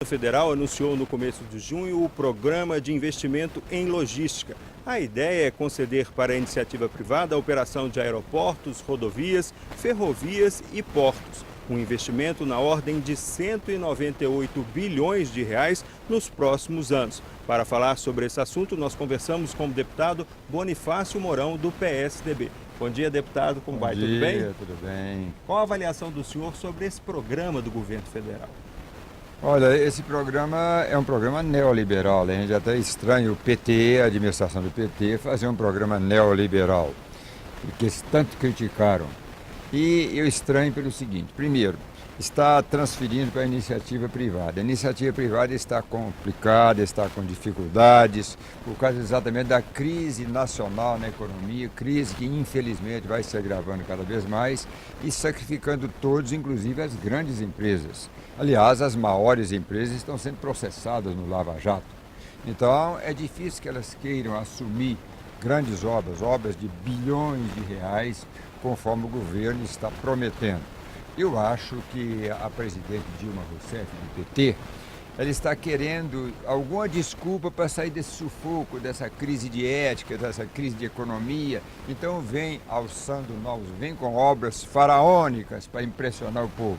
Federal anunciou no começo de junho o Programa de Investimento em Logística. A ideia é conceder para a iniciativa privada a operação de aeroportos, rodovias, ferrovias e portos. Um investimento na ordem de 198 bilhões de reais nos próximos anos. Para falar sobre esse assunto, nós conversamos com o deputado Bonifácio Mourão, do PSDB. Bom dia, deputado. Como vai? Tudo bem? Tudo bem. Qual a avaliação do senhor sobre esse programa do governo federal? Olha, esse programa é um programa neoliberal. A gente até estranha o PT, a administração do PT, fazer um programa neoliberal, que tanto criticaram. E eu estranho pelo seguinte: primeiro, está transferindo para a iniciativa privada. A iniciativa privada está complicada, está com dificuldades, por causa exatamente da crise nacional na economia, crise que infelizmente vai se agravando cada vez mais e sacrificando todos, inclusive as grandes empresas. Aliás, as maiores empresas estão sendo processadas no Lava Jato. Então, é difícil que elas queiram assumir grandes obras de bilhões de reais, conforme o governo está prometendo. Eu acho que a presidente Dilma Rousseff, do PT, ela está querendo alguma desculpa para sair desse sufoco, dessa crise de ética, dessa crise de economia. Então vem alçando novos, vem com obras faraônicas para impressionar o povo.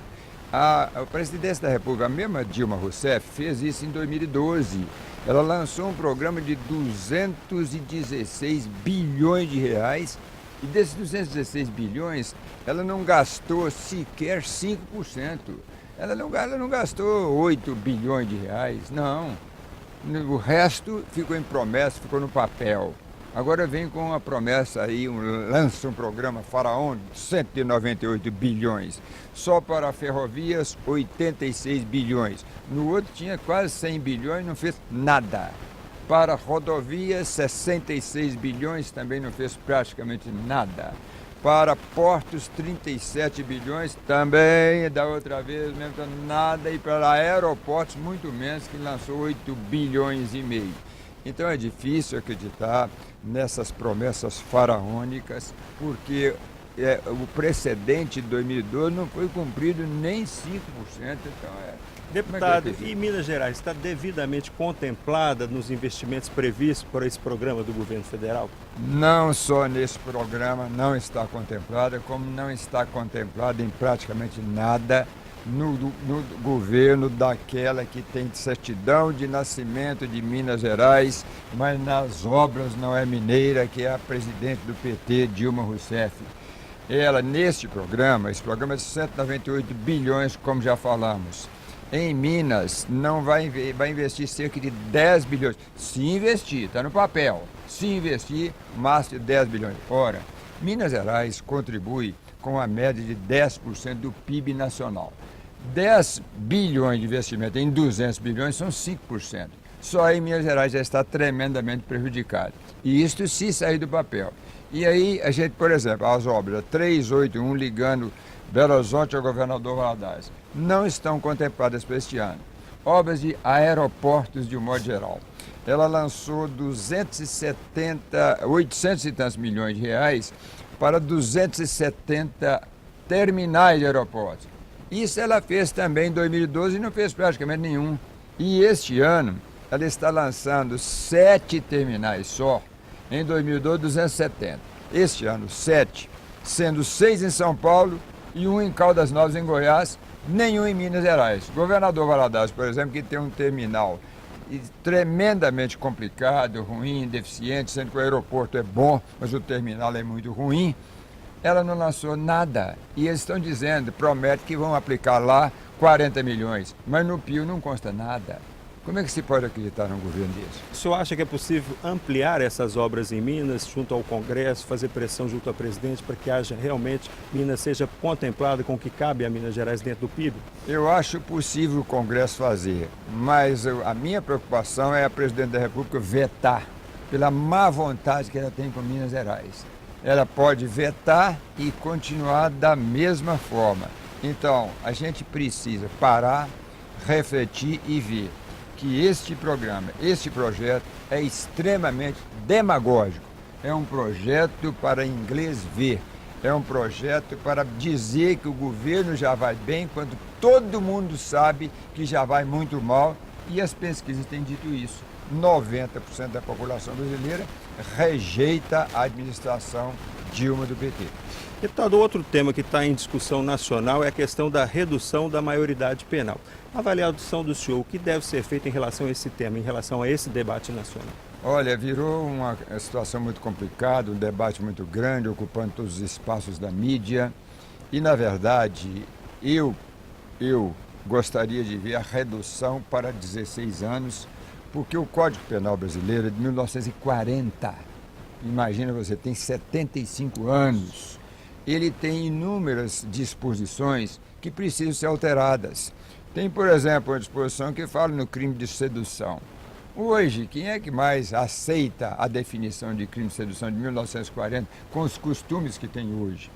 A presidência da República, a mesma Dilma Rousseff, fez isso em 2012. Ela lançou um programa de 216 bilhões de reais e desses 216 bilhões, ela não gastou sequer 5%. Ela não gastou 8 bilhões de reais, não. O resto ficou em promessa, ficou no papel. Agora vem com uma promessa aí, lança um programa faraônico de 198 bilhões. Só para ferrovias, 86 bilhões. No outro tinha quase 100 bilhões, não fez nada. Para rodovias, 66 bilhões, também não fez praticamente nada. Para portos, 37 bilhões, também da outra vez, mesmo nada. E para aeroportos, muito menos, que lançou 8 bilhões e meio. Então é difícil acreditar nessas promessas faraônicas, porque o precedente de 2012 não foi cumprido nem 5%. Então Deputado, e Minas Gerais está devidamente contemplada nos investimentos previstos por esse programa do governo federal? Não só nesse programa não está contemplada, como não está contemplada em praticamente nada no governo daquela que tem certidão de nascimento de Minas Gerais, mas nas obras não é mineira, que é a presidente do PT, Dilma Rousseff. Ela, esse programa é de 198 bilhões, como já falamos. Em Minas, não vai investir cerca de 10 bilhões. Se investir, está no papel. Se investir, mais de 10 bilhões. Ora, Minas Gerais contribui com a média de 10% do PIB nacional. 10 bilhões de investimento em 200 bilhões são 5%. Só aí Minas Gerais já está tremendamente prejudicado. E isto se sair do papel. E aí a gente, por exemplo, as obras 381 ligando Belo Horizonte ao Governador Valadares não estão contempladas para este ano. Obras de aeroportos de um modo geral. Ela lançou 800 e tantos milhões de reais para 270 terminais de aeroportos. Isso ela fez também em 2012 e não fez praticamente nenhum. E este ano ela está lançando 7 terminais só. Em 2012, 270. Este ano, 7, sendo 6 em São Paulo e 1 em Caldas Novas, em Goiás, nenhum em Minas Gerais. Governador Valadares, por exemplo, que tem um terminal tremendamente complicado, ruim, deficiente, sendo que o aeroporto é bom, mas o terminal é muito ruim, ela não lançou nada. E eles estão dizendo, prometem que vão aplicar lá 40 milhões, mas no PIO não consta nada. Como é que se pode acreditar num governo desse? O senhor acha que é possível ampliar essas obras em Minas, junto ao Congresso, fazer pressão junto ao presidente para que haja realmente, Minas seja contemplada com o que cabe a Minas Gerais dentro do PIB? Eu acho possível o Congresso fazer, mas a minha preocupação é a presidente da República vetar, pela má vontade que ela tem com Minas Gerais. Ela pode vetar e continuar da mesma forma. Então, a gente precisa parar, refletir e ver que este projeto é extremamente demagógico. É um projeto para inglês ver. é um projeto para dizer que o governo já vai bem, quando todo mundo sabe que já vai muito mal, e as pesquisas têm dito isso. 90% da população brasileira rejeita a administração Dilma do PT. Deputado, outro tema que está em discussão nacional é a questão da redução da maioridade penal. A avaliação do senhor, o que deve ser feito em relação a esse tema, em relação a esse debate nacional? Olha, virou uma situação muito complicada, um debate muito grande, ocupando todos os espaços da mídia. E, na verdade, eu gostaria de ver a redução para 16 anos, porque o Código Penal brasileiro é de 1940. Imagina, você tem 75 anos. Ele tem inúmeras disposições que precisam ser alteradas. Tem, por exemplo, uma disposição que fala no crime de sedução. Hoje, quem é que mais aceita a definição de crime de sedução de 1940 com os costumes que tem hoje?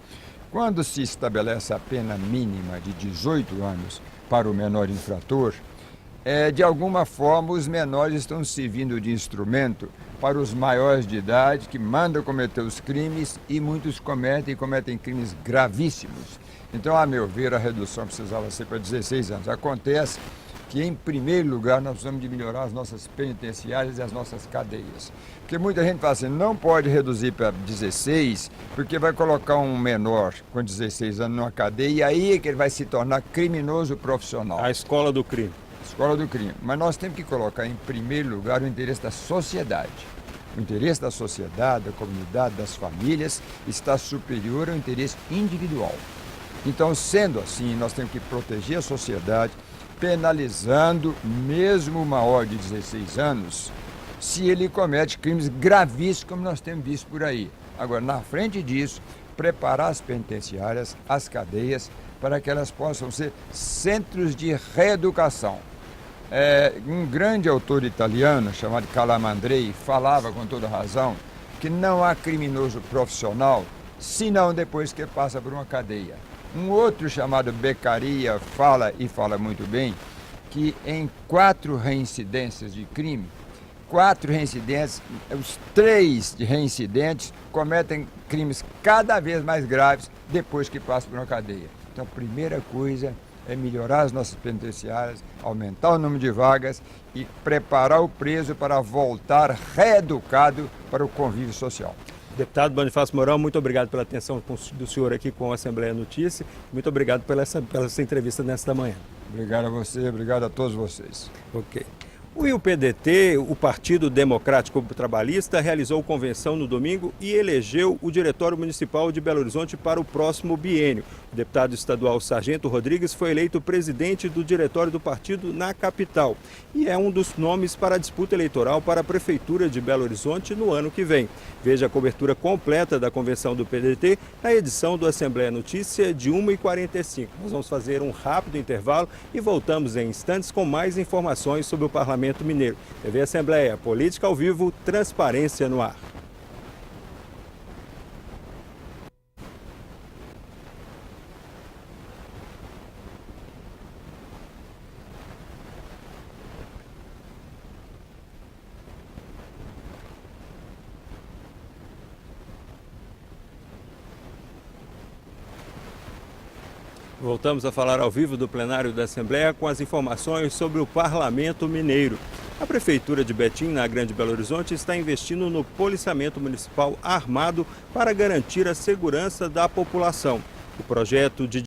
Quando se estabelece a pena mínima de 18 anos para o menor infrator, de alguma forma os menores estão servindo de instrumento para os maiores de idade que mandam cometer os crimes, e muitos cometem crimes gravíssimos. Então, a meu ver, a redução precisava ser para 16 anos. Acontece que, em primeiro lugar, nós precisamos de melhorar as nossas penitenciárias e as nossas cadeias. Porque muita gente fala assim, não pode reduzir para 16, porque vai colocar um menor com 16 anos numa cadeia, e aí é que ele vai se tornar criminoso profissional. A escola do crime. Escola do crime. Mas nós temos que colocar em primeiro lugar o interesse da sociedade. O interesse da sociedade, da comunidade, das famílias está superior ao interesse individual. Então, sendo assim, nós temos que proteger a sociedade, penalizando mesmo o maior de 16 anos, se ele comete crimes gravíssimos, como nós temos visto por aí. Agora, na frente disso, preparar as penitenciárias, as cadeias, para que elas possam ser centros de reeducação. Um grande autor italiano, chamado Calamandrei, falava com toda razão que não há criminoso profissional, senão depois que passa por uma cadeia. Um outro chamado Beccaria fala muito bem, que em 4 reincidências de crime, 4 reincidentes, os 3 reincidentes cometem crimes cada vez mais graves depois que passam por uma cadeia. Então, a primeira coisa é melhorar as nossas penitenciárias, aumentar o número de vagas e preparar o preso para voltar reeducado para o convívio social. Deputado Bonifácio Mourão, muito obrigado pela atenção do senhor aqui com a Assembleia Notícia. Muito obrigado pela essa entrevista nesta manhã. Obrigado a você, obrigado a todos vocês. Ok. O PDT, o Partido Democrático Trabalhista, realizou convenção no domingo e elegeu o Diretório Municipal de Belo Horizonte para o próximo biênio. O deputado estadual Sargento Rodrigues foi eleito presidente do diretório do partido na capital e é um dos nomes para a disputa eleitoral para a Prefeitura de Belo Horizonte no ano que vem. Veja a cobertura completa da convenção do PDT na edição do Assembleia Notícia de 1h45. Nós vamos fazer um rápido intervalo e voltamos em instantes com mais informações sobre o Parlamento Mineiro. TV Assembleia, política ao vivo, transparência no ar. Voltamos a falar ao vivo do plenário da Assembleia com as informações sobre o Parlamento Mineiro. A Prefeitura de Betim, na Grande Belo Horizonte, está investindo no policiamento municipal armado para garantir a segurança da população. O projeto de